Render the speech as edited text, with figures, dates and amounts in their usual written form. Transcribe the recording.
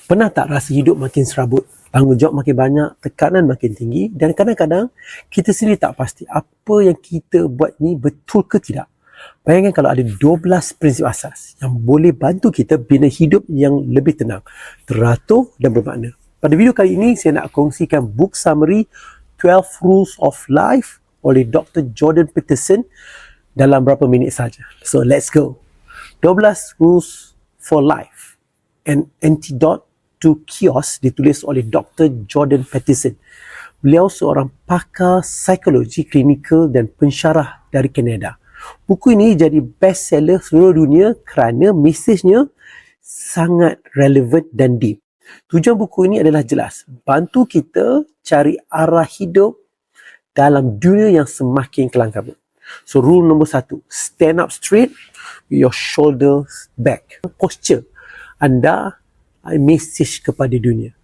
Pernah tak rasa hidup makin serabut, tanggungjawab makin banyak, tekanan makin tinggi dan kadang-kadang kita sendiri tak pasti apa yang kita buat ni betul ke tidak? Bayangkan kalau ada 12 prinsip asas yang boleh bantu kita bina hidup yang lebih tenang, teratur dan bermakna. Pada video kali ini, saya nak kongsikan book summary 12 Rules of Life oleh Dr. Jordan Peterson dalam berapa minit saja. So, let's go. 12 Rules for Life, an Antidote to Chaos, ditulis oleh Dr. Jordan Peterson. Beliau seorang pakar psikologi klinikal dan pensyarah dari Kanada. Buku ini jadi bestseller seluruh dunia kerana mesejnya sangat relevan dan deep. Tujuan buku ini adalah jelas, bantu kita cari arah hidup dalam dunia yang semakin kelam-kabut. So, rule nombor 1, stand up straight with your shoulders back. Posture anda mesej kepada dunia.